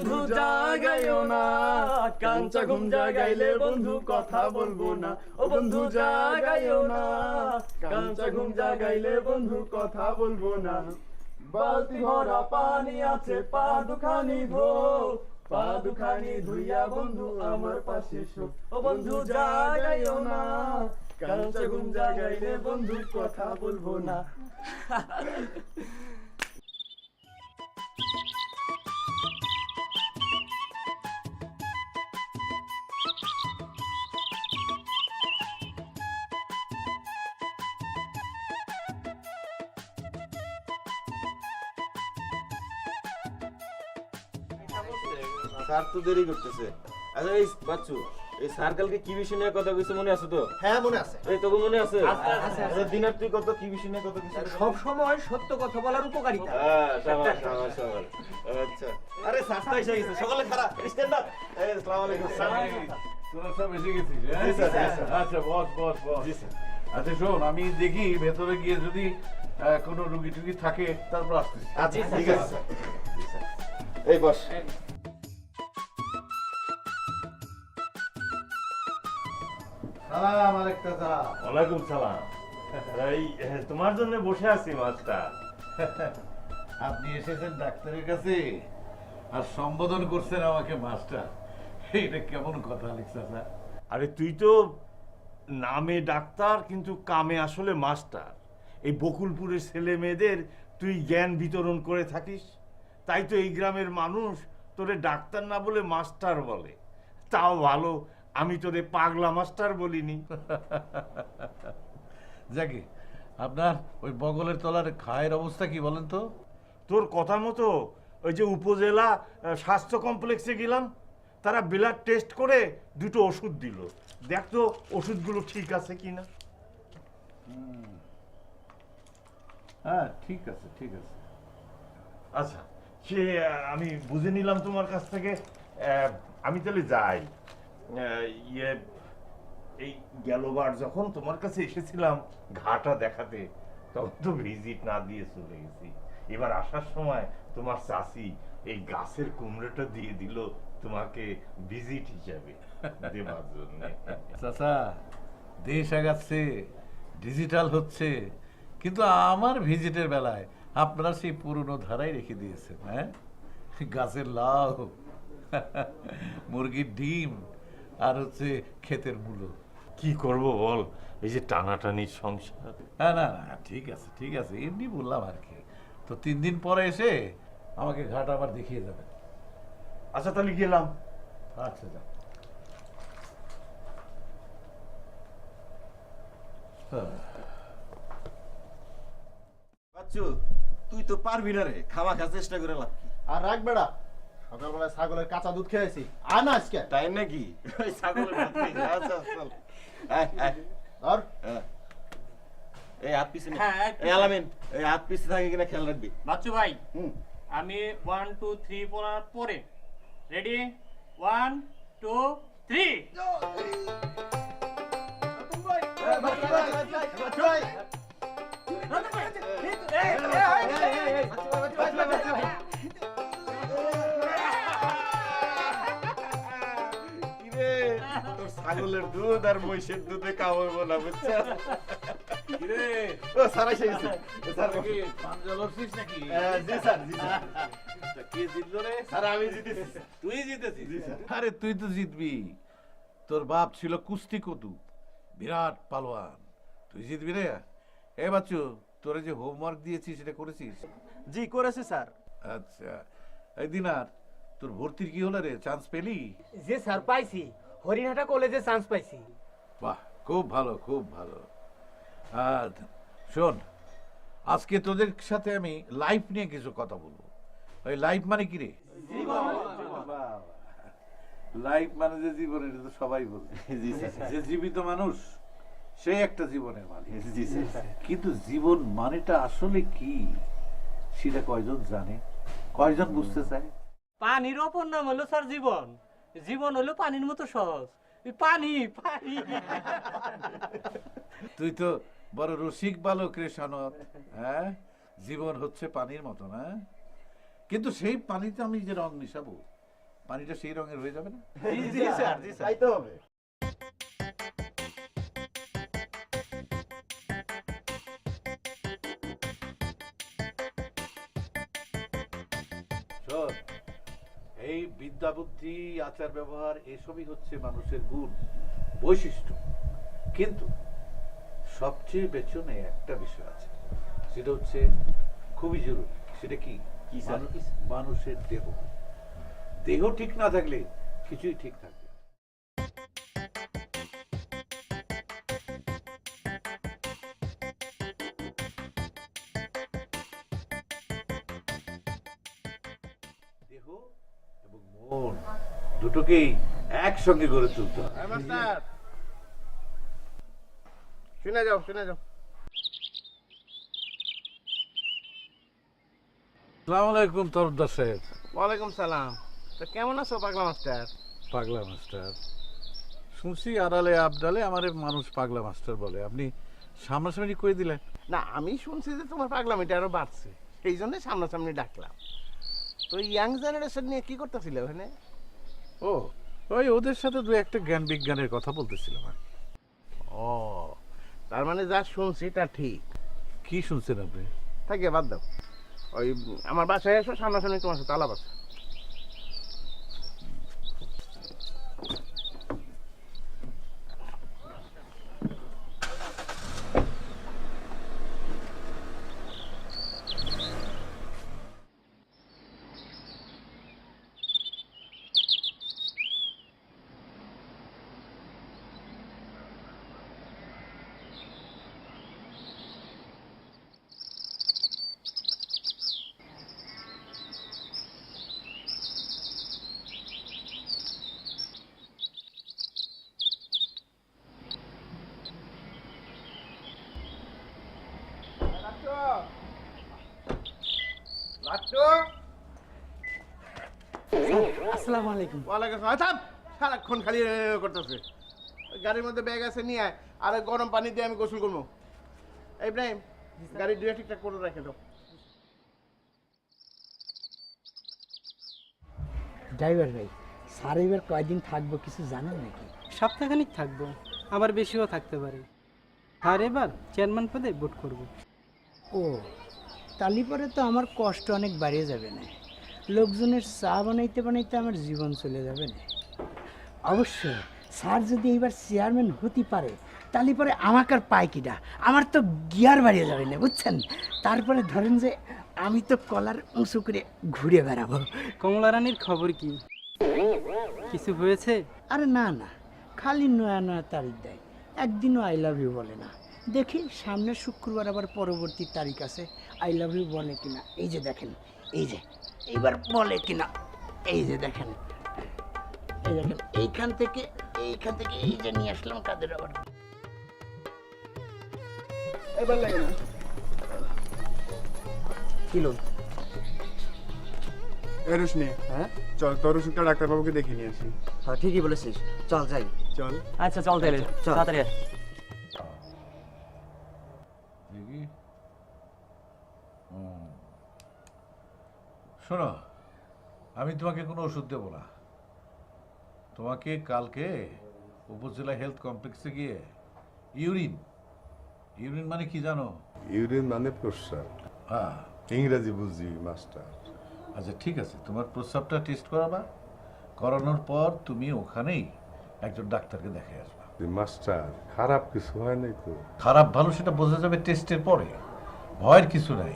বন্ধু জাগাইও না, কাঞ্চা ঘুম জাগাইলে বন্ধু কথা বলবো না। ও বন্ধু জাগাইও না, কাঞ্চা ঘুম জাগাইলে বন্ধু কথা বলবো না। বালতি ভরা পানি আছে, পা দুখানি ধো, পা দুখানি ধুইয়া বন্ধু আমার পাশে শো। ও বন্ধু জাগাইও না, কাঞ্চা ঘুম জাগাইলে বন্ধু কথা বলবো না। স্যার তো দেরি করতেছে। আচ্ছা এই বাচ্চু, এই স্যার কালকে কি বিষয় নিয়ে কথা কইছে মনে আছে তো? হ্যাঁ মনে আছে। এই তোকে মনে আছে? আচ্ছা দিনার তুই কত কি বিষয় নিয়ে কথা কইছিস? সব সময় সত্য কথা বলার উপকারিতা। হ্যাঁ শাবাশ শাবাশ শাবাশ। আচ্ছা আরে স্যার তো এসে গেছে, সকালে খারাপ স্ট্যান্ড আপ। এই আসসালামু আলাইকুম স্যার। তোরা সব এসে গেছিস? জি স্যার, জি স্যার। আচ্ছা বস বস বস। জি স্যার। আচ্ছা শোন, আমি দেখি ভেতরে গিয়ে যদি কোনো রুগী টুগী থাকে তারপর আসতেছি। আচ্ছা ঠিক আছে স্যার। জি স্যার। এই বস। সালাম আলাইকুম চাচা। ওয়ালাইকুম সালাম। এই তোমার জন্য বসে আছি মাস্টার। আপনি এসেছেন ডাক্তারের কাছে আর সম্বোধন করছেন আমাকে মাস্টার, এইটা কেমন কথা লিখছা স্যার? আরে তুই তো নামে ডাক্তার কিন্তু কামে আসলে মাস্টার। এই বকুলপুরের ছেলে মেয়েদের তুই জ্ঞান বিতরণ করে থাকিস, তাই তো এই গ্রামের মানুষ তোরে ডাক্তার না বলে মাস্টার বলে। তাও ভালো আমি তোরে পাগলা মাস্টার বলিনি। যাকে আপনার ওই বগলের তলার খায়ের অবস্থা কি বলেন তো? তোর কথা মতো ওই যে উপজেলা স্বাস্থ্য কমপ্লেক্সে গেলাম, তারা ব্লাড টেস্ট করে দুটো ওষুধ দিল। দেখ তো ওষুধগুলো ঠিক আছে কিনা। হ্যাঁ ঠিক আছে ঠিক আছে। আচ্ছা সে আমি বুঝে নিলাম তোমার কাছ থেকে। আমি তাহলে যাই। ইয়ে এই গেলবার যখন তোমার কাছে এসেছিলাম ঘাটা দেখাতে, তখন তো ভিজিট না দিয়ে চলে গেছি। এবার আসার সময় তোমার চাচি এই গাছের কুমড়োটা দিয়ে দিল তোমাকে ভিজিট হিসাবে দেওয়ার জন্য। চাচা, দেশ আগাচ্ছে, ডিজিটাল হচ্ছে, কিন্তু আমার ভিজিটের বেলায় আপনারা সেই পুরনো ধারাই রেখে দিয়েছেন। হ্যাঁ, গাছের লাউ, মুরগির ডিম আর হচ্ছে ক্ষেতের মূলো। কি করব বল, এই যে টানাটানির সংসার। হ্যাঁ না না ঠিক আছে ঠিক আছে, এমনি বললাম আর কি। তো 3 দিন পরে এসে আমাকে ঘাট আবার দেখিয়ে যাবেন। আচ্ছা তাহলে গেলাম। আচ্ছা যা। বাচ্চু তুই তো পারবি না রে, খামাখা চেষ্টা করে লাভ কি? আর রাখ বেড়া, সকালবেলা ছাগলের কাঁচা দুধ খেয়েছি। আর না আজকে তাই নাকি? ওই ছাগলের ভাত খাইছিস? আচ্ছা চল। আয় আয়। ধর। হ্যাঁ। এই হাত পিছে নে। হ্যাঁ, এই আলামিন, এই হাত পিছে থাকে কিনা খেয়াল রাখবি। বাচ্চু ভাই, হুম। আমি 1 2 3 বলার পরে রেডি 1 2 3। কিরে, তোর ছাগলের দুধ আর মহিষের দুধে কামাবো না, বুঝছো? কিরে, ও স্যার এসে গেছে। স্যার কি পাঞ্জা লড়ছিস নাকি? জি স্যার, জি স্যার। কে জিতলো রে? স্যার আমি জিতেছি। তুই জিতেছিস? জি স্যার। আরে তুই তো জিতবি, তোর বাপ ছিল কুস্তি কতু, বিরাট পালোয়ান, তুই জিতবি রে। এ বাচ্চু, তোরে যে হোমওয়ার্ক দিয়েছিস সেটা করেছিস? জি করেছে স্যার। আচ্ছা, এই দিনার তোর ভর্তির কি হলো রে, চান্স পেলি? যে স্যার পাইছি, হরিণহাটা কলেজে চান্স পাইছি। বাহ, খুব ভালো খুব ভালো। আর শোন, আজকে তোদের সাথে আমি লাইফ নিয়ে কিছু কথা বলবো। ওই লাইফ মানে কি রে? লাইফ মানে যে জীবন, এটা তো সবাই বলে। জি স্যার। যে জীবিত মানুষ সে একটা জীবনের মালিক। জি স্যার। কিন্তু জীবন মানেটা আসলে কি সেটা কয়জন জানে, কয়জন বুঝতে চায়? পানির অপর নাম হলো স্যার জীবন। জীবন হলো পানির মতো সহজ। পানি পানি। তুই তো বড় রসিক বালক রে সনদ। হ্যাঁ, জীবন হচ্ছে পানির মতো না, কিন্তু সেই পানিতে আমি যে রং মিশাবো পানিটা সেই রঙের হয়ে যাবে না? জি স্যার, তাই তো হবে। শোন, এই বিদ্যা বুদ্ধি আচার ব্যবহার এসবই হচ্ছে মানুষের গুণ বৈশিষ্ট্য, কিন্তু সবচেয়ে পেছনে একটা বিষয় আছে, সেটা হচ্ছে খুবই জরুরি। সেটা কি? কি স্যার? মানুষের দেহ। দেহ ঠিক না থাকলে কিছুই ঠিক থাকবে না। দেহ এবং মন দুটোকেই একসঙ্গে গড়ে তুলতে হবে। মাস্টার শুনে যাও, শুনে যাও। আসসালামু আলাইকুম তরফদার সাহেব। ওয়ালাইকুম সালাম। তো কেমন আছো পাগলা মাস্টার? পাগলা মাস্টার শুনছি আড়ালে আবডালে আমারে মানুষ পাগলা মাস্টার বলে, আপনি সামনাসামনি করে দিলেন। না, আমি শুনছি যে তোমার পাগলামিটা আরো বাড়ছে, এই জন্য সামনাসামনি ডাকলাম। তো ইয়াং জেনারেশন নিয়ে কি করতেছিলে ওখানে? ও, ওই ওদের সাথে দু একটা জ্ঞান বিজ্ঞানের কথা বলতেছিলাম আর কি। ও, তার মানে যা শুনছি তা ঠিক। কি শুনছেন আপনি? থাকে বাদ দাও, ওই আমার বাসায় এসো, সামনাসামনি তোমার সাথে আলাপ আছে। আসসালামু আলাইকুম। ওয়ালাইকুম আসসালাম। থাম, সারাক্ষণ খালি করতেছে। গাড়ির মধ্যে ব্যাগ আছে, নিয়ে আয়, আর ওই গরম পানি দিয়ে আমি গোসল করবো। ইব্রাহিম, গাড়ির দুইটা ঠিকঠাক করে রেখে দাও। ড্রাইভার ভাই, স্যার এবার কয়দিন থাকবো কিছু জানেন নাকি? সপ্তাহখানিক থাকবো, আবার বেশিও থাকতে পারে। আর এবার চেয়ারম্যান পদে ভোট করব। ও, তালি পরে তো আমার কষ্ট অনেক বাড়িয়ে যাবে না, লোকজনের চা বানাইতে বানাইতে আমার জীবন চলে যাবে না। অবশ্য স্যার যদি এইবার চেয়ারম্যান হতে পারে, তালি পরে আমাকে আর পায় কিনা, আমার তো গিয়ার বাড়িয়ে যাবে না, বুঝছেন? তারপরে ধরেন যে আমি তো কলার উঁচু করে ঘুরে বেড়াবো। কমলা রানীর খবর কি? কিছু হয়েছে? আরে না না, খালি নয়া নয়া তারিখ দেয়, একদিনও আই লাভ ইউ বলে না। দেখি সামনের শুক্রবার আবার পরবর্তী তারিখ আছে, আই লাভ ইউ বলে কিনা। এই যে দেখেন, এই যে এইবার বলে কিনা, এই যে দেখেন, এই দেখেন, এইখান থেকে এই যে নিয়ে আসলাম কাদের আবার। এবার লাগে না। কিলো এরুস নিয়ে, হ্যাঁ চল তোর ওষুধটা ডাক্তারবাবুকে দেখে নিয়ে আসি। হ্যাঁ ঠিকই বলেছিস, চল যাই। চল। আচ্ছা চল তাহলে, তাড়াতাড়ি আয়। দেখি। শোনো, আমি তোমাকে কোনো ওষুধ দেবো না। তোমাকে কালকে উপজেলা হেলথ কমপ্লেক্সে গিয়ে ইউরিন মানে কি জানো? ইউরিন মানে প্রস্রাব। হ্যাঁ, ইংরেজি বুঝি মাস্টার। আচ্ছা ঠিক আছে, তোমার প্রস্রাবটা টেস্ট করাবা, করানোর পর তুমি ওখানেই একজন ডাক্তারকে দেখে আসবা। মাস্টার খারাপ কিছু হয় নাই তো? খারাপ ভালো সেটা বোঝা যাবে টেস্টের পরে, ভয়ের কিছু নাই।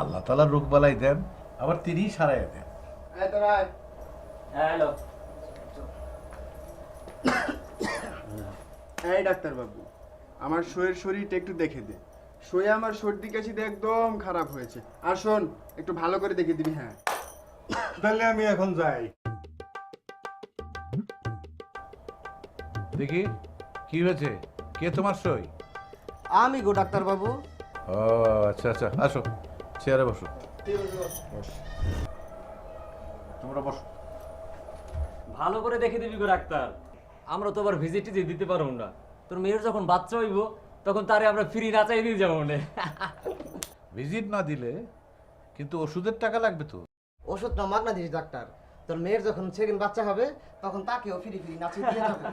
আল্লাহ তাআলা রোগবালাই দেন, আবার তিনিই সারাইয়া দেন। এই তোর আয়। হ্যালো। এই ডাক্তারবাবু, আমার শরীরটা একটু দেখে দে। শোয়ে আমার সর্দি কাশিতে একদম খারাপ হয়েছে। আর শোন, একটু ভালো করে দেখে দিবি। হ্যাঁ, তাহলে আমি এখন যাই। দেখি কি হয়েছে, কে তোমার সই? আমি গো ডাক্তারবাবু। ও আচ্ছা আচ্ছা, আসো চেয়ারে বসো। তোমরা বসো। ভালো করে দেখে দিবি গো ডাক্তার, আমরা তো আবার ভিজিট দিতে পারবো না। তোর মেয়ের যখন বাচ্চা হইব তখন তারে আমরা ফ্রি নাচাই দিয়ে যাবো না। ভিজিট না দিলে কিন্তু ওষুধের টাকা লাগবে তো। ওষুধ না মাগনা দিস ডাক্তার, তোর মেয়ের যখন সেকেন্ড বাচ্চা হবে তখন তাকেও ফিরি ফিরি নাচিয়ে দিয়ে যাবে।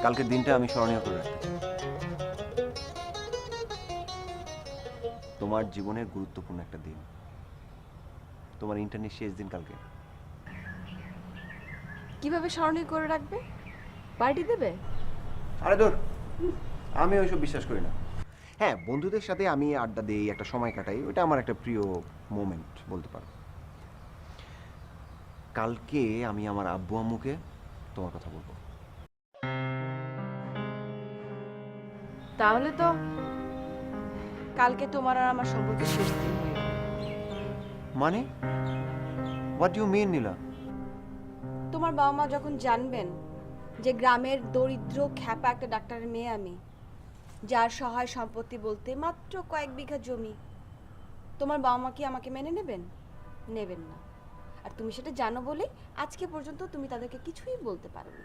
কালকের দিনটা আমি স্মরণীয় করে রাখতে চাই। তোমার জীবনের গুরুত্বপূর্ণ একটা দিন, তোমার ইন্টারনেট শেষ দিন কালকে। কিভাবে স্মরণীয় করে রাখবে? পার্টি দেবে? আরে দূর, আমি ওইসব বিশ্বাস করি না। হ্যাঁ, বন্ধুদের সাথে আমি আড্ডা দিই, একটা সময় কাটাই, ওটা আমার একটা প্রিয় মোমেন্ট বলতে পারো। কালকে আমি আমার আব্বু আম্মুকে তোমার কথা বলবো। তাহলে তো কালকে তোমার আর আমার সম্পর্কের শেষ দিন হয়ে গেল। মানে হোয়াট ডু ইউ মিন নীলা? তোমার বাবা মা যখন জানবেন যে গ্রামের দরিদ্র খ্যাপা একটা ডাক্তারের মেয়ে আমি, যার সহায় সম্পত্তি বলতে মাত্র কয়েক বিঘা জমি, তোমার বাবা মা কি আমাকে মেনে নেবেন? নেবেন না। আর তুমি সেটা জানো বলেই আজকে পর্যন্ত তুমি তাদেরকে কিছুই বলতে পারোনি।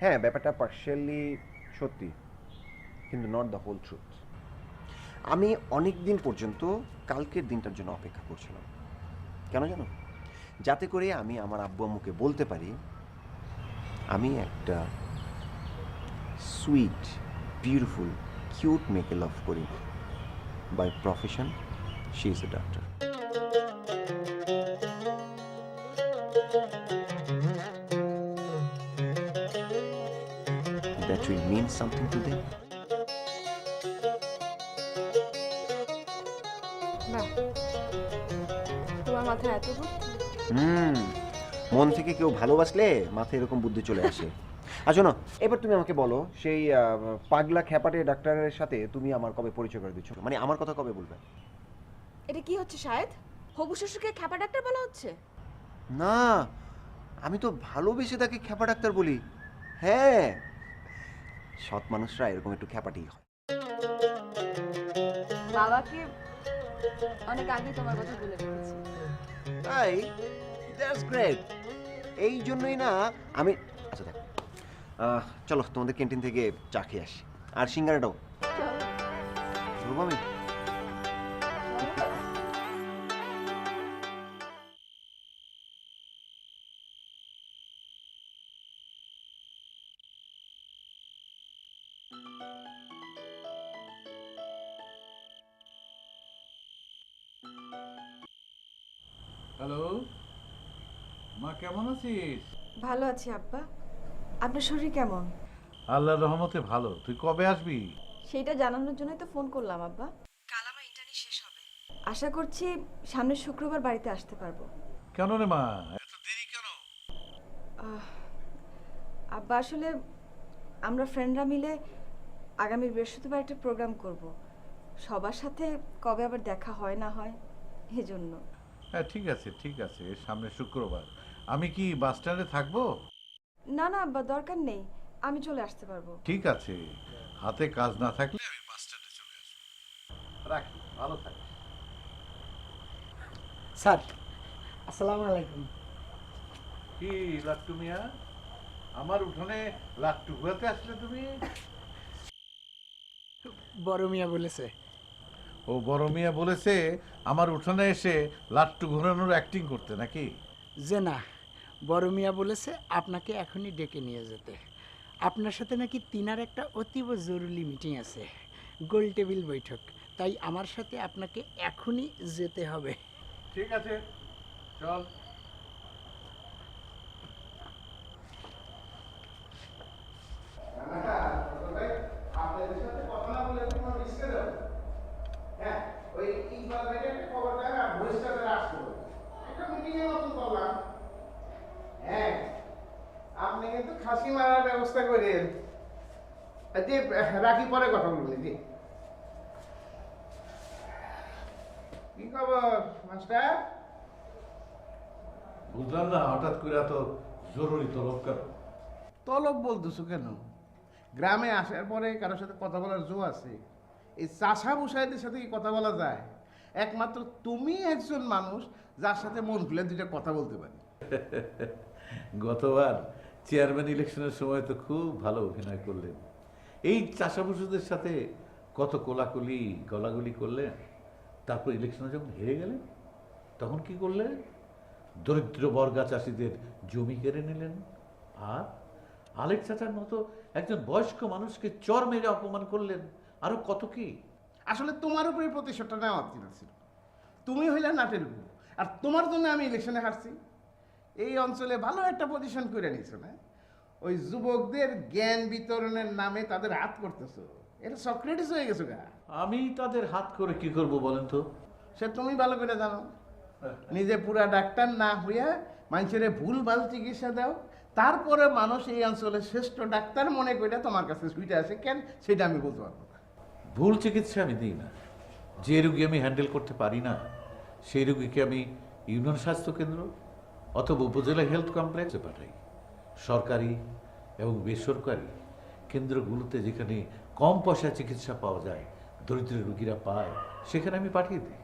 হ্যাঁ, ব্যাপারটা পার্শিয়ালি সত্যি, কিন্তু নট দ্য হোল ট্রুথ। আমি অনেক দিন পর্যন্ত কালকের দিনটার জন্য অপেক্ষা করছিলাম। কেন জানো? যাতে করে আমি আমার আব্বু আম্মুকে বলতে পারি আমি একটা সুইট, বিউটিফুল, কিউট মেয়েকে লাভ করি। By profession she is a doctor. That will mean something to them. বাহ, তোমার মাথায় এত বুদ্ধি। মন থেকে কেউ ভালোবাসলে মাথায় এরকম বুদ্ধি চলে আসে। আর শোনো, এবার তুমি আমাকে বলো, সেই পাগলা খ্যাপাটে ডাক্তারের সাথে তুমি আমার কবে পরিচয় করে দিচ্ছ? মানে আমার কথা কবে বলবে? এটা কি হচ্ছে শায়দ? হবু শ্বশুরকে খ্যাপা ডাক্তার বলা হচ্ছে? না, আমি তো ভালোবেসে তাকে খ্যাপা ডাক্তার বলি। হ্যাঁ, সৎ মানুষরা এরকম একটু খ্যাপাটি হয়। বাবাকে অনেক আগে তোমার কথা বলে রেখেছি। তাই? That's great. এই জন্যই না আমি, আচ্ছা দেখ, চলো তোমাদের ক্যান্টিন থেকে চা খেয়ে আসি, আর সিঙ্গারাটাও ধরবো আমি। হ্যালো মা, কেমন আছিস? ভালো আছি আব্বা। আপনার শরীর কেমন? আল্লাহর রহমতে ভালো। তুই কবে আসবি? সেইটা জানানোর জন্যই তো ফোন করলাম আব্বা। কাল আমার ইন্টার্নি শেষ হবে, আশা করছি সামনের শুক্রবার বাড়িতে আসতে পারবো। কেন রে মা, এত দেরি কেন? আব্বা, আসলে আমরা ফ্রেন্ডরা মিলে আগামী বৃহস্পতিবার একটা প্রোগ্রাম করব। সবার সাথে কবে আবার দেখা হয় না হয় এজন্য। হ্যাঁ ঠিক আছে ঠিক আছে, সামনে শুক্রবার। আমি কি বাস স্ট্যান্ডে থাকবো? না না আব্বা, দরকার নেই, আমি চলে আসতে পারবো। ঠিক আছে, হাতে কাজ না থাকলে আমি বাস স্ট্যান্ডে চলে আসবো। রাখি, ভালো থাকিস। স্যার, আসসালামু আলাইকুম। কি লাট্টু মিয়া, আমার উঠোনে লাট্টু ঘুরাতে আসলে তুমি? বড় মিয়া বলেছে। ও বড় মিয়া বলেছে আমার উঠোনে এসে লাট্টু ঘোরানোর অ্যাক্টিং করতে নাকি? যে না, বড় মিয়া বলেছে আপনাকে এখনই ডেকে নিয়ে যেতে। আপনার সাথে নাকি তিনার একটা অতীব জরুরি মিটিং আছে, গোল টেবিল বৈঠক। তাই আমার সাথে আপনাকে এখনই যেতে হবে। ঠিক আছে, চল। আপনাদের সাথে কথা না বলে তোমার রিস্কে দাও। হ্যাঁ, ওই ইকবাল ভাইয়ের একটা খবর দেয় আর ভয়েসটা আসতে হবে। একটা মিটিং এর মতন করলাম। হ্যাঁ, আপনি কিন্তু খাসি মারার ব্যবস্থা করেন। যে রাখি, পরে কথা বলবেন। জি, কি খবর মাস্টার? বুঝলাম না, হঠাৎ করে এত জরুরি তলব কেন? তলব বলতেছো কেন? গ্রামে আসার পরে কারোর সাথে কথা বলার জো আছে, এই চাষা বুসাইদের সাথে কি কথা বলা যায়? একমাত্র তুমি একজন মানুষ যার সাথে মন খুলে দুইটা কথা বলতে পারি। গতবার চেয়ারম্যান ইলেকশনের সময় তো খুব ভালো অভিনয় করলেন। এই চাষাবুষদের সাথে কত কোলাকুলি গলাগুলি করলেন, তারপর ইলেকশনে যখন হেরে গেলেন তখন কি করলেন? দরিদ্র বর্গা চাষিদের জমি কেড়ে নিলেন, আর আলেক চাচার মতো একজন বয়স্ক মানুষকে চর মেরে অপমান করলেন, আরো কত কি। আসলে তোমার উপরে প্রতিশোধটা নেওয়ার ছিল। তুমি হইলে নাটের বউ, আর তোমার জন্য আমি ইলেকশনে হারছি। এই অঞ্চলে ভালো একটা পজিশন করে নিছো না? ওই যুবকদের জ্ঞান বিতরণের নামে তাদের হাত করতেছো, এটা সক্রেটিস হয়ে গেছো গা। আমি তাদের হাত করে কি করব বলেন তো? সে তুমি ভালো করে জানো। নিজে পুরা ডাক্তার না হইয়া মানুষের ভুল ভাল চিকিৎসা দাও, তারপরে মানুষ এই অঞ্চলের শ্রেষ্ঠ ডাক্তার মনে করে তোমার কাছে ছুটে আসে কেন, সেটা আমি বলতে পারবো না। ভুল চিকিৎসা আমি দিই না। যে রোগী আমি হ্যান্ডেল করতে পারি না সেই রোগীকে আমি ইউনিয়ন স্বাস্থ্যকেন্দ্র অথবা উপজেলা হেলথ কমপ্লেক্সে পাঠাই। সরকারি এবং বেসরকারি কেন্দ্রগুলোতে যেখানে কম পয়সায় চিকিৎসা পাওয়া যায়, দরিদ্র রোগীরা পায়, সেখানে আমি পাঠিয়ে দিই।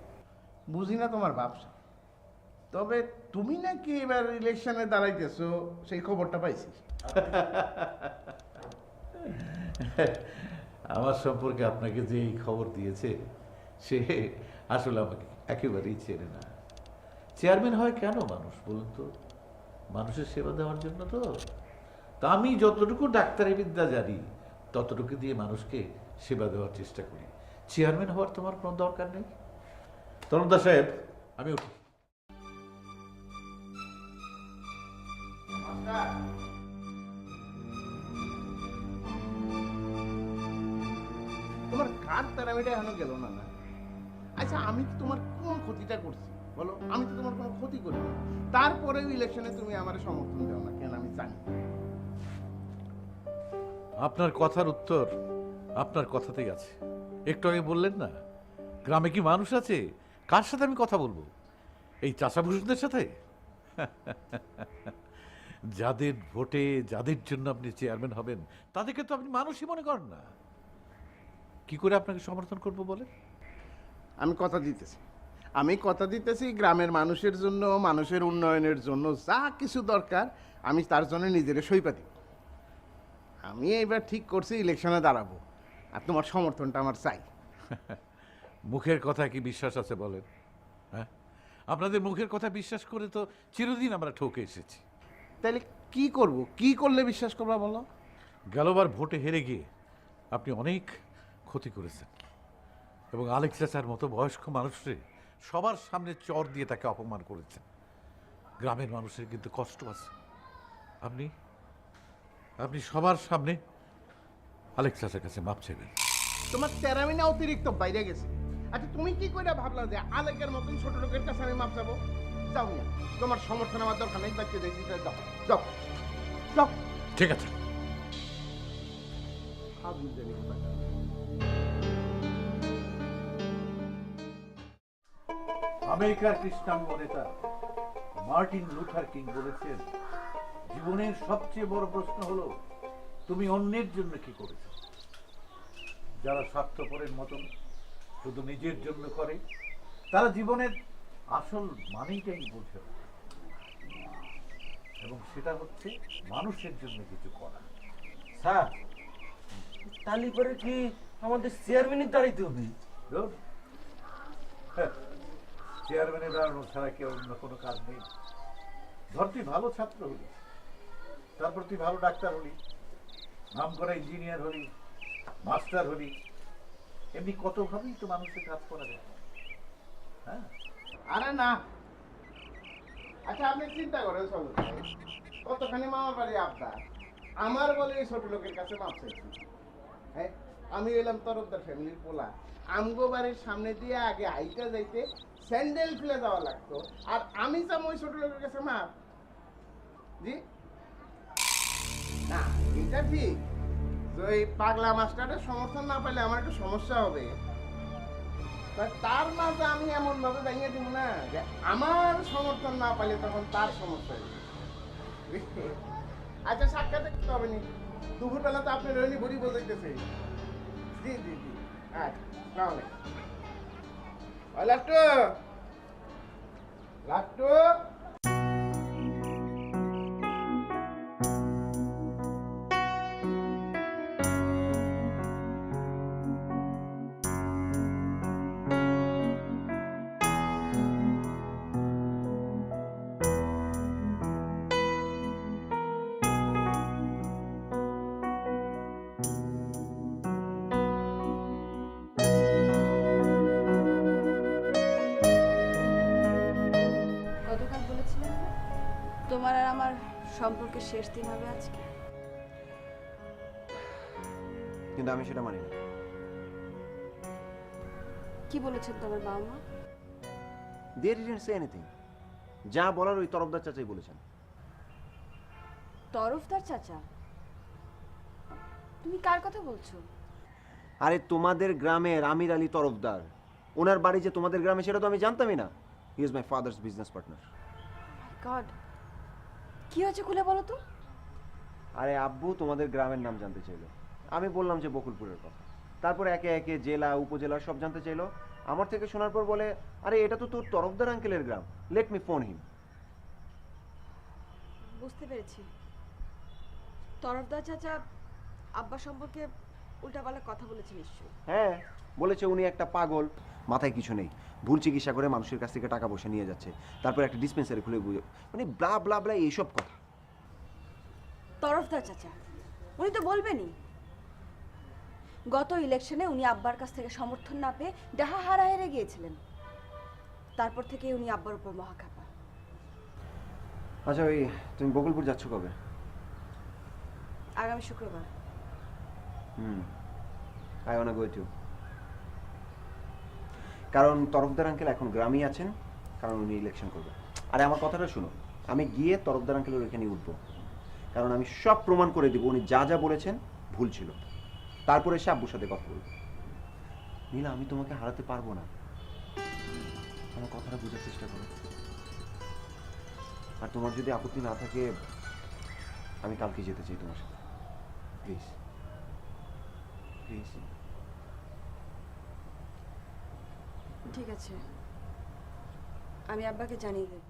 বুঝি না তোমার ব্যবসা। তবে তুমি নাকি এবার ইলেকশনে দাঁড়াইতেছো, সেই খবরটা পাইছি। আমার সম্পর্কে আপনাকে যে এই খবর দিয়েছে সে আসলে আমাকে একেবারেই চেনে না। চেয়ারম্যান হয় কেন মানুষ বলুন তো? মানুষের সেবা দেওয়ার জন্য তো। তা আমি যতটুকু ডাক্তারি বিদ্যা জানি ততটুকু দিয়ে মানুষকে সেবা দেওয়ার চেষ্টা করি। চেয়ারম্যান হওয়ার তোমার কোনো দরকার নেই। তরুণদা সাহেব, আমি উঠি। তোমার কার তারামিটা এখনো গেল না না? আচ্ছা, আমি তো তোমার কোন ক্ষতিটা করছি বলো? আমি তো তোমার কোনো ক্ষতি করি না, তারপরেও ইলেকশনে তুমি আমার সমর্থন দাও না কেন আমি জানি। আপনার কথার উত্তর আপনার কথাতেই আছে। একটু আগে বললেন না গ্রামে কি মানুষ আছে? কার সাথে আমি কথা বলবো? এই চাষাভুষদের সাথে? যাদের ভোটে যাদের জন্য আপনি চেয়ারম্যান হবেন তাদেরকে তো আপনি মানুষই মনে করেন না। কি করে আপনাকে সমর্থন করবো বলে? আমি কথা দিতেছি গ্রামের মানুষের জন্য, মানুষের উন্নয়নের জন্য যা কিছু দরকার আমি তার জন্য নিজের সইপাতি। আমি এইবার ঠিক করছি ইলেকশনে দাঁড়াবো, আর তোমার সমর্থনটা আমার চাই। মুখের কথা কি বিশ্বাস আছে বলেন? হ্যাঁ, আপনাদের মুখের কথা বিশ্বাস করে তো চিরদিন আমরা ঠকে এসেছি। তাহলে কি করব? কি করলে বিশ্বাস করবা বলো? গেলবার ভোটে হেরে গিয়ে আপনি অনেক ক্ষতি করেছেন এবং আলেক চাচার মতো বয়স্ক মানুষরে সবার সামনে চর দিয়ে তাকে অপমান করেছেন। গ্রামের মানুষের কিন্তু কষ্ট আছে। আপনি আপনি সবার সামনে আলেক চাচার কাছে মাপ চাইবেন। তোমার তেরামিনা অতিরিক্ত বাইরে গেছে। আচ্ছা, তুমি কি করে ভাবলা যে আলেকের মতন ছোট লোকের কাছে আমি মাপ চাবো? যাও না, তোমার সমর্থন আমার দরকার নেই। বাচ্চা দেখছি, যাও যাও যাও। ঠিক আছে। আমেরিকার খ্রিস্টান নেতা মার্টিন লুথার কিং বলেছেন, জীবনের সবচেয়ে বড় প্রশ্ন হলো তুমি অন্যের জন্য কি করেছ। যারা স্বার্থপরের মতন শুধু নিজের জন্য করে তারা জীবনের আসল মানেটাই বোঝে না, এবং সেটা হচ্ছে মানুষের জন্য কিছু করা। স্যার, তাহলে পরে কি আমাদের চেয়ারম্যানের দাঁড়াইতে হবে? চেয়ারম্যানে দাঁড়ানো ছাড়া কি অন্য কোনো কাজ নেই? ধর তুই ভালো ছাত্র হলি, তারপর তুই ভালো ডাক্তার হলি, নাম করা ইঞ্জিনিয়ার হলি, মাস্টার হলি, এমনি কতভাবেই তো মানুষের কাজ করা যায়। হ্যাঁ, আরে না। আচ্ছা, আপনি চিন্তা করেন সব কতখানি মামার বাড়ি আপনার, আমার বলে এই ছোট লোকের কাছে মাপ চাইছি। হ্যাঁ, আমি এলাম তরফদার ফ্যামিলির পোলা। আমগো বাড়ির সামনে দিয়ে আগে হাইটা যাইতে স্যান্ডেল খুলে যাওয়া লাগতো, আর আমি চাম ওই ছোট লোকের কাছে মাপ? জি না, এটা ঠিক যে ওই পাগলা মাস্টারের সমর্থন না পেলে আমার একটু সমস্যা হবে। তার মাঝে আমি এমন ভাবে দাঁড়িয়ে দিব না যে আমার সমর্থন না পাইলে তখন তার সমস্যা হবে। আচ্ছা, সাক্ষাৎ করতে হবে নি, দুপুরবেলা তো আপনি রোহিণী ভরি বোঝাইতেছে। জি জি জি, আসসালামু আলাইকুম। ওই লাট্টু, লাট্টু। গতকাল বলেছিলেন না, তোমার আর আমার সম্পর্কের শেষ দিন হবে আজকে। কিন্তু আমি সেটা মানি না। কি বলেছেন তোমার বাবা মা? They didn't say anything. যা বলার ওই তরফদার চাচাই বলেছেন। তরফদার চাচা? তুমি কার কথা বলছো? আরে তোমাদের গ্রামের আমির আলী তরফদার, ওনার বাড়ি যে তোমাদের গ্রামে সেটা তো আমি জানতামই না। He is my father's business partner. God, কি হয়েছে খুলে বলো তো। আরে আব্বু তোমাদের গ্রামের নাম জানতে চাইলো, আমি বললাম যে বকুলপুরের কথা। তারপর একে একে জেলা উপজেলা সব জানতে চাইলো। আমার থেকে শোনার পর বলে, আরে এটা তো তোর তরফদার আঙ্কেলের গ্রাম, লেট মি ফোন হিম। বুঝতে পেরেছি, তরফদার চাচা আব্বা সম্পর্কে উল্টাপাল্টা কথা বলেছে নিশ্চয়ই। হ্যাঁ, বলেছে উনি একটা পাগল, মাথায় কিছু নেই, ভুল চিকিৎসা করে মানুষের কাছ থেকে টাকা পয়সা নিয়ে যাচ্ছে, তারপর একটা ডিসপেন্সারি খুলে মানে ব্লা ব্লা ব্লা এইসব কথা। তরফদার চাচা উনি তো বলবেনই। গত ইলেকশনে উনি আব্বার কাছ থেকে সমর্থন না পেয়ে ডাহা হারা হেরে গিয়েছিলেন। তারপর থেকে উনি আব্বার উপর মহাখাপা। আচ্ছা, ওই তুমি বকুলপুর যাচ্ছ কবে? আগামী শুক্রবার। I ওয়ান্না go to. কারণ তরফদার আঙ্কেল এখন গ্রামেই আছেন, কারণ উনি ইলেকশন করবেন। আরে আমার কথাটা শুনো, আমি গিয়ে তরফদার আঙ্কেলের ওইখানে উঠবো, কারণ আমি সব প্রমাণ করে দিব উনি যা যা বলেছেন ভুল ছিল। তারপরে এসে আব্বুর সাথে কথা বলবো। নীলা, আমি তোমাকে হারাতে পারবো না, আমার কথাটা বোঝার চেষ্টা করো। আর তোমার যদি আপত্তি না থাকে, আমি কালকে যেতে চাই তোমার সাথে, প্লিজ প্লিজ। ঠিক আছে, আমি আব্বাকে জানিয়ে দেব।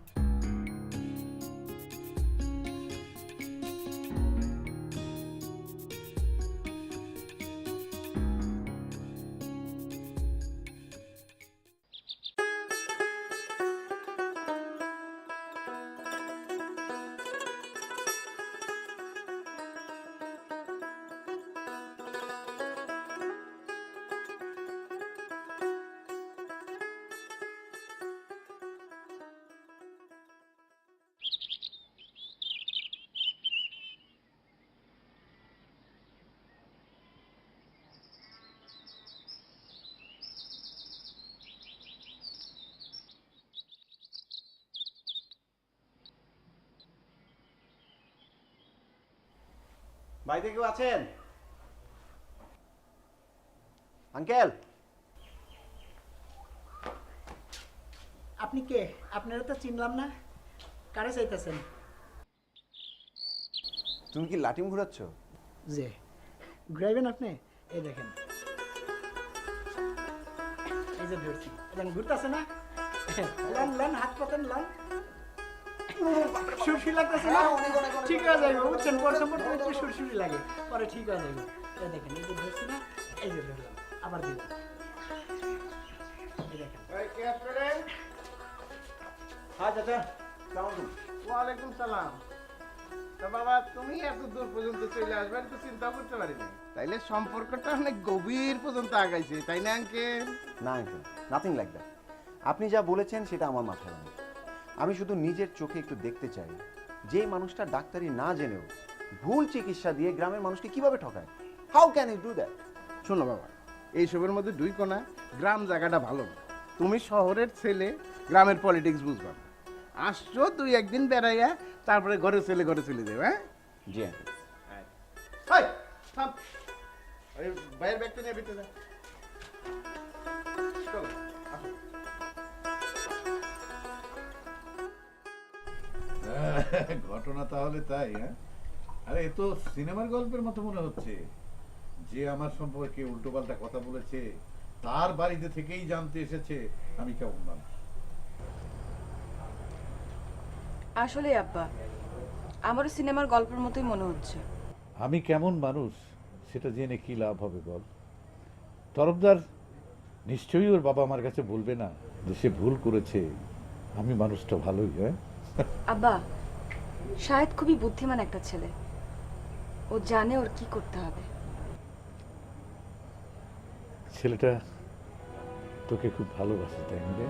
বাড়িতে কেউ আছেন? আঙ্কেল, আপনি কে? আপনারা তো চিনলাম না, কারে চাইতেছেন? তুমি কি লাটিম ঘুরাচ্ছ? যে ঘুরাইবেন আপনি? এই দেখেন, এই যে ধরছি, ঘুরতেছে না? লন লন, হাত পাতেন লন। সুরসুরি লাগতেছে না? ঠিক হয়ে যাবে, বুঝছেন? প্রথম প্রথম একটু সুরসুরি লাগে, পরে ঠিক হয়ে যাবে। এই দেখেন, এই যে ধরছি না, এই যে ধরলাম, আবার দিলাম। এই দেখেন। হ্যাঁ চাচা, কেমন? ওয়ালাইকুম সালাম। তা বাবা, তুমি এত দূর পর্যন্ত চলে আসবে তো চিন্তা করতে পারিনি। তাইলে সম্পর্কটা অনেক গভীর পর্যন্ত আগাইছে, তাই না আঙ্কেল? না আঙ্কেল, নাথিং লাইক দ্যাট। আপনি যা বলেছেন সেটা আমার মাথায় নেই। আমি শুধু নিজের চোখে একটু দেখতে চাই, যে মানুষটা ডাক্তারি না জেনেও ভুল চিকিৎসা দিয়ে গ্রামের মানুষকে কিভাবে ঠকায়। How can you do that? শোনো বাবা, এইসবের মধ্যে দুই কোনা, গ্রাম জায়গাটা ভালো না। তুমি শহরের ছেলে, গ্রামের পলিটিক্স বুঝবা না। আসছো তুই একদিন বেড়াইয়া, তারপরে ঘরে চলে যাবে। হ্যাঁ জি আঙ্কেল। ভাইয়ের ব্যাগটা নিয়ে ভিতরে যা। চলো, আসো। ঘটনা তাহলে তাই? হ্যাঁ, আরে এ তো সিনেমার গল্পের মতো মনে হচ্ছে। যে আমার সম্পর্কে উল্টোপাল্টা কথা বলেছে তার বাড়িতে থেকেই জানতে এসেছে আমি কেমন মানুষ। আসলে আব্বা, আমারও সিনেমার গল্পের মতোই মনে হচ্ছে। আমি কেমন মানুষ সেটা জেনে কি লাভ হবে বল? তরফদার নিশ্চয়ই ওর বাবা আমার কাছে বলবে না যে সে ভুল করেছে, আমি মানুষটা ভালোই। হ্যাঁ আব্বা, শায়দ খুবই বুদ্ধিমান একটা ছেলে, ও জানে ওর কি করতে হবে। ছেলেটা তোকে খুব ভালোবাসে, তাই না রে?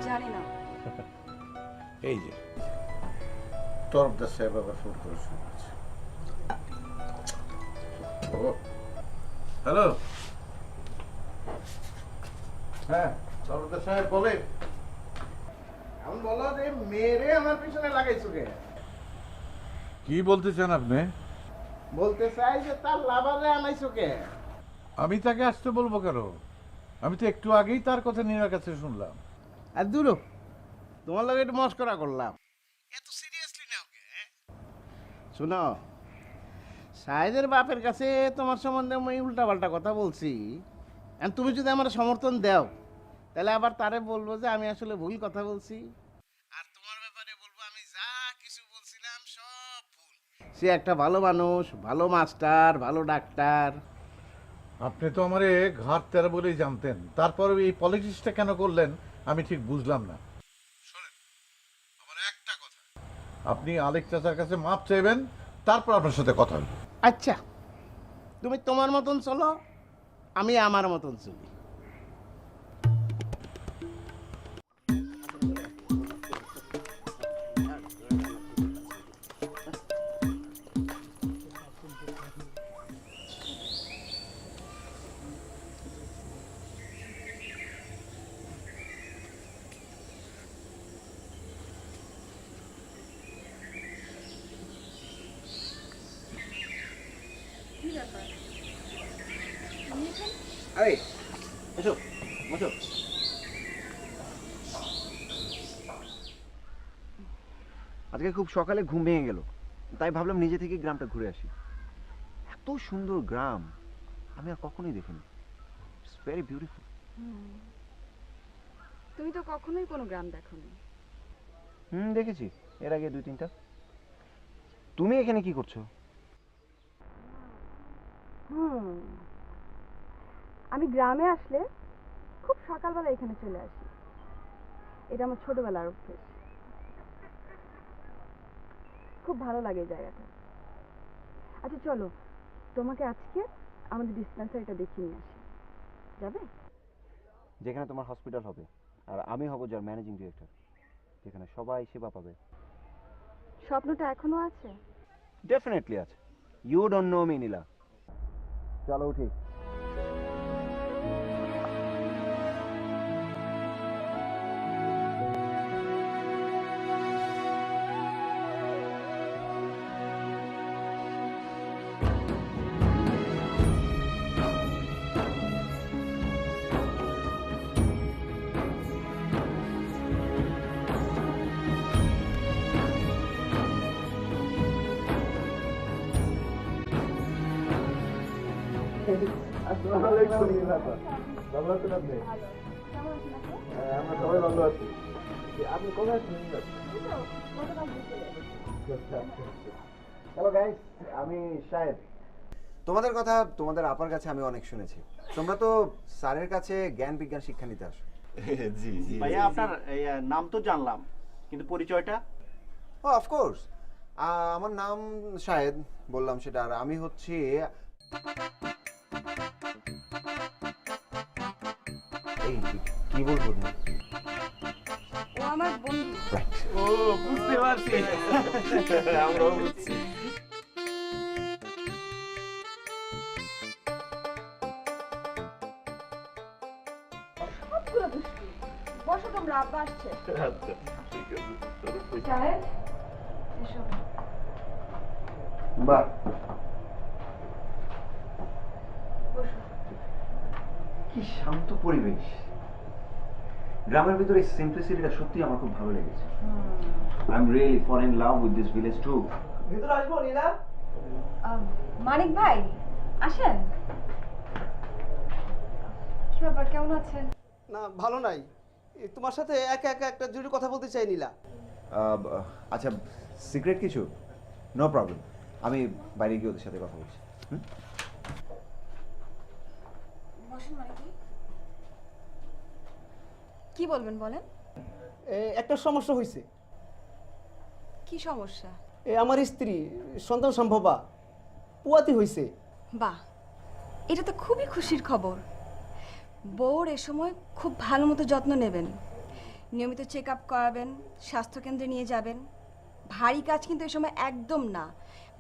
জানি না। এই যে তরফদার সাহেব আবার ফোন করে শুনেছে। হ্যালো, হ্যাঁ তরফদার সাহেব বলে। এখন বলো যে মেয়েরে আমার পিছনে লাগাইছো কে? কি বলতে চান আপনি? বলতে চাই যে তার লাভারে আনাইছো কে? আমি তাকে আসতে বলবো কেন? আমি তো একটু আগেই তার কথা নিয়ে কাছে শুনলাম। আর দূরো, তোমার লগে একটু মস্করা করলাম। এত সিরিয়াসলি নাও কে? শুনো, সাহেদের বাপের কাছে তোমার সম্বন্ধে আমি উল্টাপাল্টা কথা বলছি, আর তুমি যদি আমার সমর্থন দাও তাহলে আবার তারে বলবো যে আমি আসলে ভুল কথা বলছি, আর তোমার ব্যাপারে বলবো আমি যা কিছু বলছিলাম সব ভুল। সে একটা ভালো মানুষ, ভালো মাস্টার, ভালো ডাক্তার। আপনি তো আমারে ঘাট তেরা বলেই জানতেন, তারপরে এই পলিটিক্সটা কেন করলেন আমি ঠিক বুঝলাম না। শোনেন, আমার একটা কথা, আপনি আলেক চাচার কাছে মাপ চাইবেন, তারপর আপনার সাথে কথা হবে। আচ্ছা, তুমি তোমার মতন চলো, আমি আমার মতন চলি। আরে এসো, বসো। আজকে খুব সকালে ঘুম ভেঙে গেল, তাই ভাবলাম নিজে থেকে গ্রামটা ঘুরে আসি। এত সুন্দর গ্রাম আমি আর কখনোই দেখিনি। It's very beautiful. তুমি তো কখনোই কোনো গ্রাম দেখোনি। দেখেছি এর আগে 2-3টা। তুমি এখানে কি করছো? আমি গ্রামে আসলে খুব সকালবেলা এখানে চলে আসি, এটা আমার ছোটবেলার অভ্যেস। খুব ভালো লাগে এই জায়গাটা। আচ্ছা চলো, তোমাকে আজকে আমাদের ডিসপেন্সারিটা দেখিয়ে নিয়ে আসি, যাবে? যেখানে তোমার হসপিটাল হবে আর আমি হব যার ম্যানেজিং ডিরেক্টর, যেখানে সবাই সেবা পাবে। স্বপ্নটা এখনো আছে? ডেফিনেটলি আছে। ইউ ডোন্ট নো মি নীলা। চলো উঠি। আসসালামু আলাইকুম নীলাপা। ভালো আছেন আপনি? হ্যাঁ, আমরা সবাই ভালো আছি। আপনি কোথায় আছেন? হ্যালো গাইস, আমি শাহেদ। তোমাদের কথা তোমাদের আপার কাছে আমি অনেক শুনেছি। তোমরা তো স্যারের কাছে জ্ঞান বিজ্ঞান শিক্ষা নিতে আসো। জি জি ভাইয়া, আপনার নাম তো জানলাম, কিন্তু পরিচয়টা? ও অফকোর্স, আমার নাম শাহেদ, বললাম সেটা। আর আমি হচ্ছি এই কি বলবো ও আমার বন্ধু। ও, বুঝতে পারছি। আমরাও বুঝছি। বসো তোমরা, আব্বা আসছে। আচ্ছা ঠিক আছে, শাহেদ, এসো। বাহ, বসো। কি শান্ত পরিবেশ। গ্রামের ভিতরে এই সিম্পলিসিটিটা সত্যি আমার খুব ভালো লেগেছে। I am really fall in love with this village too. ভিতরে আসবো নীলা? মানিক ভাই আসেন। কি ব্যাপার, কেমন আছেন? না ভালো নাই, তোমার সাথে একা একা একটা জরুরি কথা বলতে চাই নীলা। আচ্ছা, সিক্রেট কিছু? নো প্রবলেম, আমি বাইরে গিয়ে ওদের সাথে কথা বলছি। বসেন মানিক ভাই। কি বলবেন বলেন। একটা সমস্যা হয়েছে। কি সমস্যা? আমার স্ত্রী সন্তান সম্ভবা পুয়াতি হয়েছে। বাহ, এটা তো খুবই খুশির খবর। বউর এ সময় খুব ভালো মতো যত্ন নেবেন, নিয়মিত চেক আপ করাবেন, স্বাস্থ্যকেন্দ্রে নিয়ে যাবেন। ভারী কাজ কিন্তু এই সময় একদম না।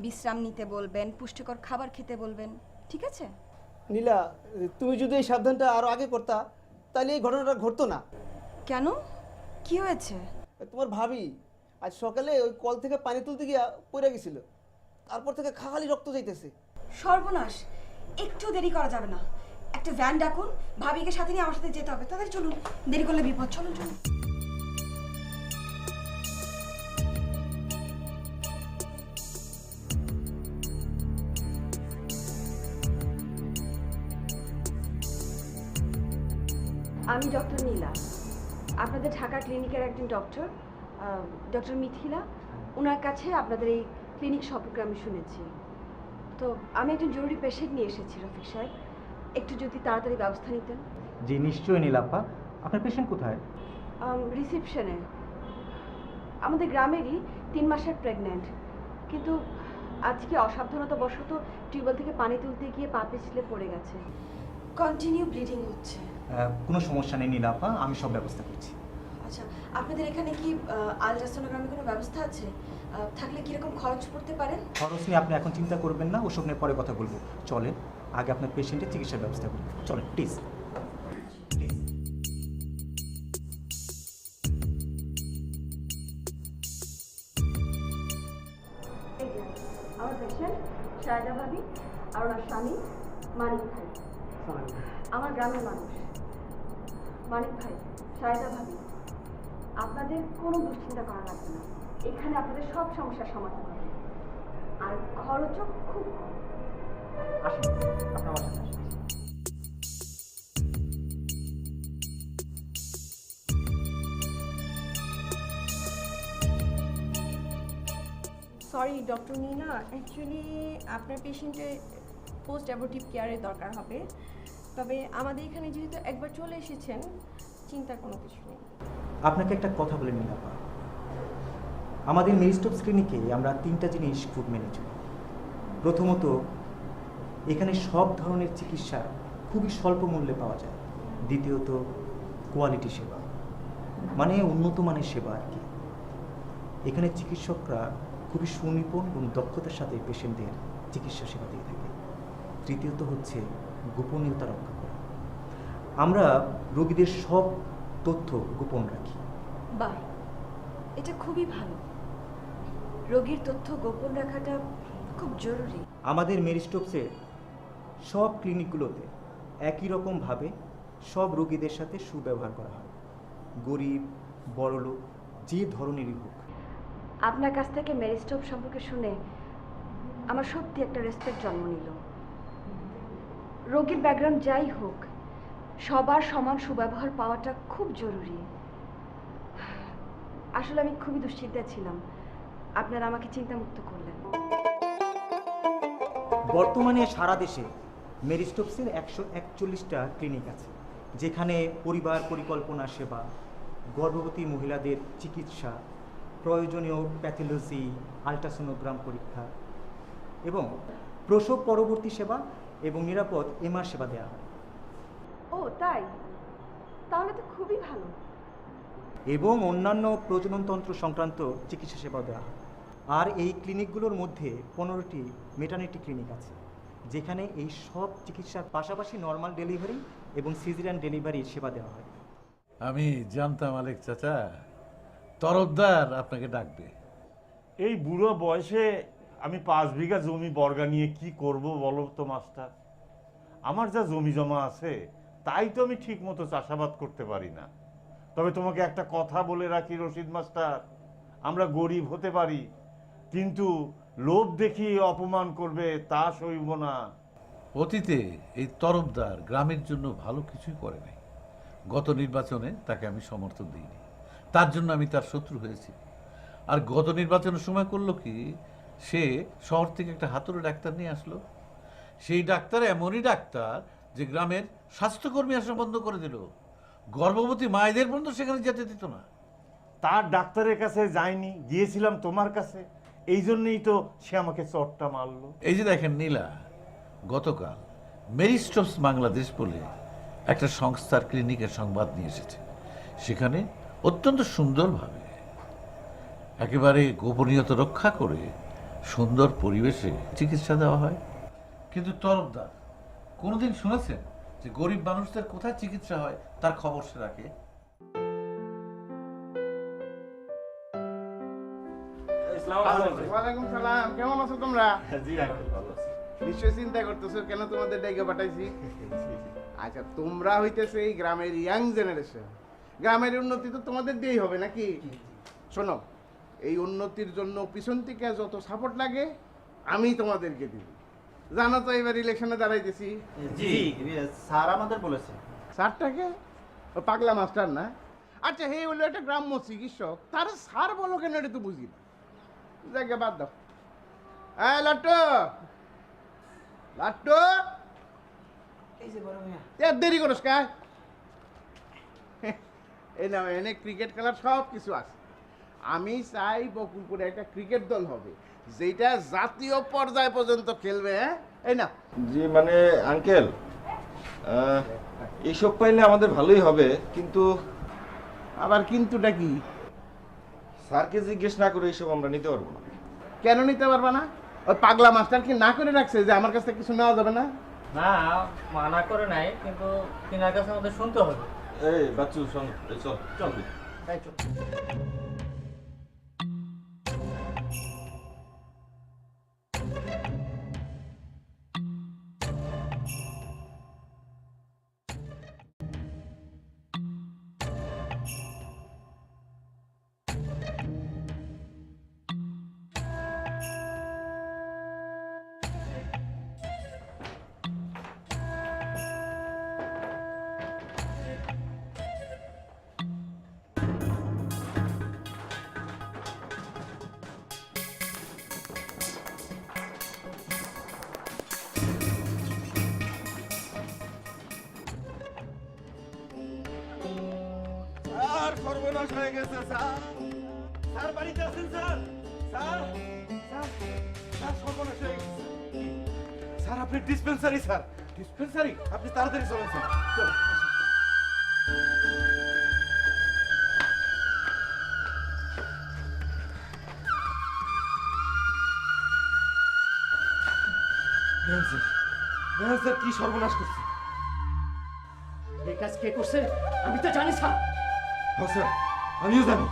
বিশ্রাম নিতে বলবেন, পুষ্টিকর খাবার খেতে বলবেন, ঠিক আছে? নীলা, তুমি যদি এই সাবধানটা আরো আগে করতা তাহলে এই ঘটনাটা ঘটতো না। কেন, কি হয়েছে? তোমার ভাবি আজ সকালে ওই কল থেকে পানি তুলতে গিয়া পড়ে গেছিল, তারপর থেকে খালি রক্ত যাইতেছে। সর্বনাশ, একটু দেরি করা যাবে না। একটা ভ্যান ডাকুন, ভাবিকে সাথে নিয়ে আমার সাথে যেতে হবে। তাদের চলুন, দেরি করলে বিপদ। চলুন চলুন। আমি ডক্টর নীলা, আপনাদের ঢাকা ক্লিনিকের একজন ডক্টর, ডক্টর মিথিলা। ওনার কাছে আপনাদের এই ক্লিনিক সম্পর্কে আমি শুনেছি। তো আমি একজন জরুরি পেশেন্ট নিয়ে এসেছি রফিক সাহেব, একটু যদি তাড়াতাড়ি ব্যবস্থা নিতেন। জি নিশ্চয়ই নীলাপ্পা। আপনার পেশেন্ট কোথায়? রিসেপশনে। আমাদের গ্রামেরই 3 মাসের প্রেগন্যান্ট, কিন্তু আজকে অসাবধানতাবশত টিউবওয়েল থেকে পানি তুলতে গিয়ে পা পিছলে পড়ে গেছে। কন্টিনিউ ব্লিডিং হচ্ছে। কোনো সমস্যা নেই নীলাপ্পা, আমি সব ব্যবস্থা করছি। আচ্ছা, আপনাদের এখানে কি আলট্রাসোনোগ্রামের কোনো ব্যবস্থা আছে? থাকলে কীরকম খরচ পড়তে পারে? খরচ নিয়ে আপনি এখন চিন্তা করবেন না, ওসব নিয়ে পরে কথা বলবো। চলেন আগে আপনার পেশেন্টের চিকিৎসার ব্যবস্থা করি। চলেন প্লিজ। এই যে আমার পেশেন্ট শায়দা ভাবি আর ওনার স্বামী মানিক ভাই, আমার গ্রামের মানুষ। মানিক ভাই, শায়দা ভাবি, আপনাদের কোনো দুশ্চিন্তা করা লাগবে না। এখানে আপনাদের সব সমস্যার সমাধান হবে, আর খরচও খুব কম। আসুন, আপনার আমার সাথে আসুন। সরি ডক্টর নীলা, অ্যাকচুয়ালি আপনার পেশেন্টের পোস্ট অ্যাবর্টিভ কেয়ারের দরকার হবে। তবে আমাদের এখানে যেহেতু একবার চলে এসেছেন, চিন্তার কোনো কিছু নেই। আপনাকে একটা কথা বলে নীলাপ্পা, আমাদের মেরিস্টোপস ক্লিনিকে আমরা 3টা জিনিস খুব মেনে চলি। প্রথমত, এখানে সব ধরনের চিকিৎসা খুবই স্বল্প মূল্যে পাওয়া যায়। দ্বিতীয়ত, কোয়ালিটি সেবা, মানে উন্নত মানের সেবা আর কি। এখানে চিকিৎসকরা খুবই সুনিপুণ এবং দক্ষতার সাথে পেশেন্টদের চিকিৎসা সেবা দিয়ে থাকে। তৃতীয়ত হচ্ছে গোপনীয়তা রক্ষা করা। আমরা রোগীদের সব তথ্য গোপন রাখি। বাহ, এটা খুবই ভালো। রোগীর তথ্য গোপন রাখাটা খুব জরুরি। আমাদের মেরিস্টোপসের সব ক্লিনিকগুলোতে একই রকমভাবে সব রোগীদের সাথে সুব্যবহার করা হয়, গরিব বড়লোক যে ধরনেরই হোক। আপনার কাছ থেকে মেরিস্টোপ সম্পর্কে শুনে আমার সত্যি একটা রেসপেক্ট জন্ম নিল। রোগীর ব্যাকগ্রাউন্ড যাই হোক, সবার সমান সুব্যবহার পাওয়াটা খুব জরুরি। আসলে আমি খুবই দুশ্চিন্তায় ছিলাম, আপনারা আমাকে চিন্তামুক্ত করলেন। বর্তমানে সারা দেশে মেরিস্টোপসের 141টা ক্লিনিক আছে, যেখানে পরিবার পরিকল্পনা সেবা, গর্ভবতী মহিলাদের চিকিৎসা, প্রয়োজনীয় প্যাথোলজি, আলট্রাসোনোগ্রাম পরীক্ষা এবং প্রসব পরবর্তী সেবা এবং নিরাপদ এমআর সেবা দেওয়া হয়। ও তাই? তাহলে তো খুবই ভালো। এবং অন্যান্য প্রজননতন্ত্র সংক্রান্ত চিকিৎসা সেবা দেওয়া হয়। আর এই ক্লিনিকগুলোর মধ্যে 15টি মেটার্নিটি ক্লিনিক আছে, যেখানে এই সব চিকিৎসার পাশাপাশি নর্মাল ডেলিভারি এবং সিজারিয়ান ডেলিভারির সেবা দেওয়া হয়। আমি জানতাম আলেক চাচা তরফদার আপনাকে ডাকবে। এই বুড়ো বয়সে আমি 5 বিঘা জমি বর্গা নিয়ে কি করব বলো তো মাস্টার? আমার যা জমি জমা আছে তাই তো আমি ঠিক মতো চাষাবাদ করতে পারি না। তবে তোমাকে একটা কথা বলে রাখি রশিদ মাস্টার, আমরা গরিব হতে পারি, কিন্তু লোভ দেখিয়ে অপমান করবে তা সইব না। অতীতে এই তরফদার গ্রামের জন্য ভালো কিছুই করে নাই। গত নির্বাচনে তাকে আমি সমর্থন দিইনি, তার জন্য আমি তার শত্রু হয়েছি। আর গত নির্বাচনের সময় করলো কি, সে শহর থেকে একটা হাতুড়ে ডাক্তার নিয়ে আসলো। সেই ডাক্তার এমনই ডাক্তার যে গ্রামের স্বাস্থ্যকর্মী আসা বন্ধ করে দিল, গর্ভবতী মায়েদের পর্যন্ত সেখানে যেতে দিত না। তার ডাক্তারের কাছে যায়নি, গিয়েছিলাম তোমার কাছে, এই জন্যই তো সে আমাকে চটটা মারলো। এই যে দেখেন নীলা, গতকাল মেরিস্টপস বাংলাদেশ বলে একটা সংস্থার ক্লিনিকের সংবাদ নিয়ে এসেছে। সেখানে অত্যন্ত সুন্দরভাবে একেবারে গোপনীয়তা রক্ষা করে সুন্দর পরিবেশে চিকিৎসা দেওয়া হয়। কিন্তু তরফদার কোনোদিন শুনেছেন যে গরিব মানুষদের কোথায় চিকিৎসা হয় তার খবর সে রাখে? ওয়ালাইকুম সালাম, কেমন আছো তোমরা? জি আঙ্কেল, ভালো আছি। নিশ্চয়ই চিন্তা করতেছো কেন তোমাদের ডেকে পাঠাইছি। আচ্ছা, তোমরা হইতেছে এই গ্রামের ইয়াং জেনারেশন, গ্রামের উন্নতি তো তোমাদের দিয়েই হবে নাকি? শোনো, এই উন্নতির জন্য পিছন থেকে যত সাপোর্ট লাগে আমি তোমাদেরকে দিব। জানো তো এবার ইলেকশনে দাঁড়াইতেছি। জি স্যার আমাদের বলেছে। স্যারটাকে? ও পাগলা মাস্টার না? আচ্ছা, হে হলো একটা গ্রাম্য চিকিৎসক, তার স্যার বলো কেন এটা তো বুঝি না। জায়গা বাদ দাও। হ্যাঁ লাট্টু, লাট্টু, এই যে বড় মিয়া, এত দেরি করিস কা? এই না, এনে ক্রিকেট খেলার সব কিছু আছে। আমি চাই বকুলপুরে একটা ক্রিকেট দল হবে যেটা জাতীয় পর্যায় পর্যন্ত খেলবে। হ্যাঁ, এই না। জি মানে আঙ্কেল, এইসব পাইলে আমাদের ভালোই হবে, কিন্তু আবার কিন্তুটা কি? স্যারকে জিজ্ঞেস না করে এইসব আমরা নিতে পারবো না। কেন নিতে পারবা না? ওই পাগলা মাস্টার কি না করে রাখছে যে আমার কাছ থেকে কিছু নেওয়া যাবে না? না, মানা করে নাই, কিন্তু তিনার কাছে আমাদের শুনতে হবে। এই বাচ্চু শোন, এই চল চল। তাই চল। স্যার, সর্বনাশ হয়ে গেছে স্যার। স্যার বাড়িতে আছেন স্যার? স্যার, স্যার, স্যার সর্বনাশ হয়ে গেছে। স্যার আপনি ডিসপেন্সারি, স্যার ডিসপেন্সারি, আপনি তাড়াতাড়ি চলেন স্যার। চলুন। স্যার কি সর্বনাশ করছে? এই কাজ কে করছে আমি তো জানি স্যার। হ্যাঁ স্যার, আমিও জানি।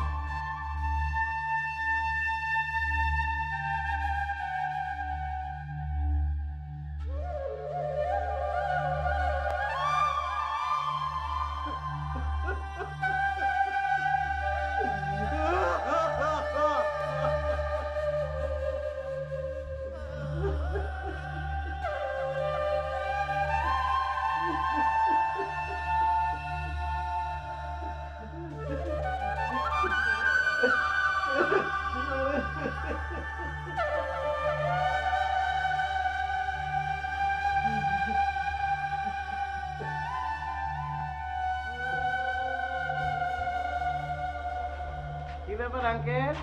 কি ব্যাপার আঙ্কেল,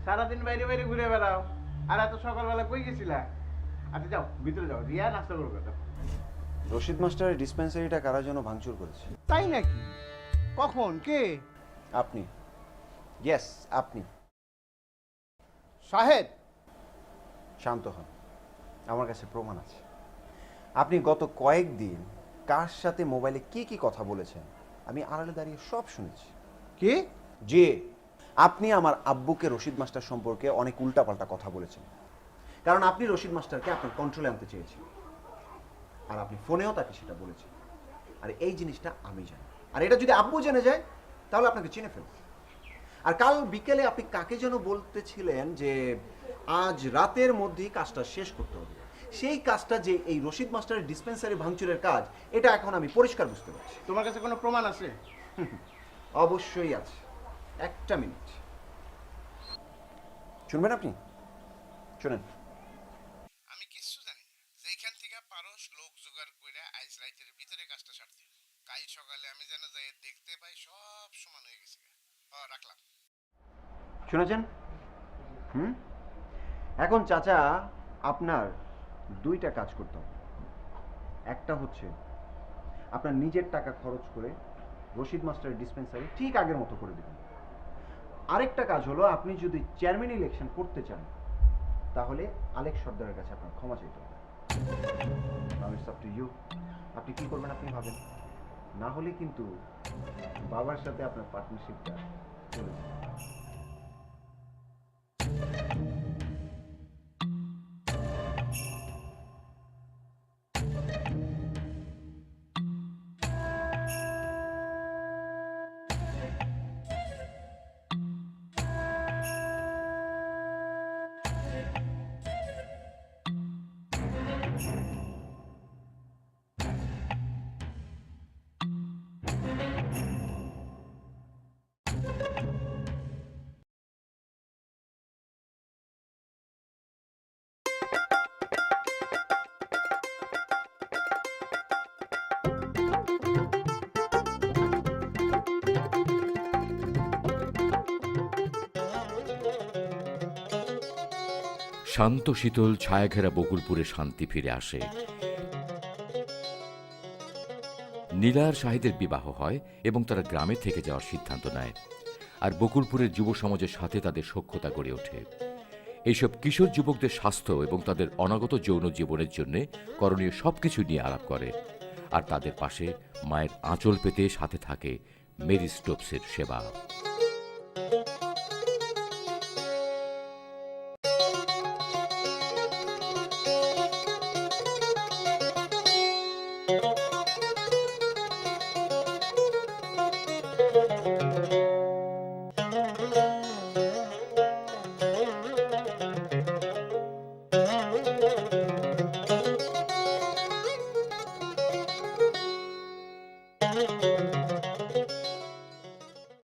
সারাদিন বাইরে বাইরে ঘুরে বেড়াও, আর এত সকালবেলা কই গেছিলা? আচ্ছা যাও, ভিতরে যাও, রিয়া নাস্তা করবে। রশিদ মাস্টারের ডিসপেন্সারিটা কারার জন্য ভাঙচুর করেছে। তাই নাকি? কখন? কে? আপনি। ইয়েস, আপনি। সাহেব, শান্ত হন, আমার কাছে প্রমাণ আছে। আপনি গত কয়েকদিন কার সাথে মোবাইলে কি কি কথা বলেছেন আমি আড়ালে দাঁড়িয়ে সব শুনেছি। কি? যে আপনি আমার আব্বুকে রশিদ মাস্টার সম্পর্কে অনেক উল্টাপাল্টা কথা বলেছেন, কারণ আপনি রশিদ মাস্টারকে আপনার কন্ট্রোলে আনতে চেয়েছেন, আর আপনি ফোনেও তাকে সেটা বলেছেন। আর এই জিনিসটা আমি জানি, আর এটা যদি আব্বু জেনে যায় তাহলে আপনাকে চিনে ফেলব। আর কাল বিকেলে আপনি কাকে যেন বলতেছিলেন যে আজ রাতের মধ্যেই কাজটা শেষ করতে হবে, সেই কাজটা যে এই রশিদ মাস্টারের ডিসপেন্সারি ভাঙচুরের কাজ, এটা এখন আমি পরিষ্কার বুঝতে পারছি। তোমার কাছে কোনো প্রমাণ আছে? অবশ্যই আছে। একটা মিনিট শুনবেন আপনি? শুনেন। আমি কিচ্ছু জানি না। যেখান থেকে পারস লোক জোগাড় কইরা আজ রাতের ভিতরে কাজটা সারতে হবে। কাল সকালে আমি যেন যাই দেখতে পাই সব সমান হয়ে গেছে। রাখলাম। শুনেছেন? এখন চাচা আপনার দুইটা কাজ করতে হবে। একটা হচ্ছে আপনার নিজের টাকা খরচ করে রশিদ মাস্টারের ডিসপেন্সারি ঠিক আগের মতো করে দেবেন। আরেকটা কাজ হলো, আপনি যদি চেয়ারম্যান ইলেকশন করতে চান তাহলে আলেক সর্দারের কাছে আপনার ক্ষমা চাইতে হবে। It's up to you. আপনি কি করবেন আপনি ভাবেন, না হলে কিন্তু বাবার সাথে আপনার পার্টনারশিপটা চলে যাবে। শান্ত শীতল ছায়াঘেরা বকুলপুরে শান্তি ফিরে আসে। নীলা আর শাহিদের বিবাহ হয় এবং তারা গ্রামে থেকে যাওয়ার সিদ্ধান্ত নেয়। আর বকুলপুরের যুব সমাজের সাথে তাদের সখ্যতা গড়ে ওঠে। এইসব কিশোর যুবকদের স্বাস্থ্য এবং তাদের অনাগত যৌন জীবনের জন্য করণীয় সবকিছু নিয়ে আলাপ করে। আর তাদের পাশে মায়ের আঁচল পেতে সাথে থাকে মেরি স্টোপসের সেবা। Thank you.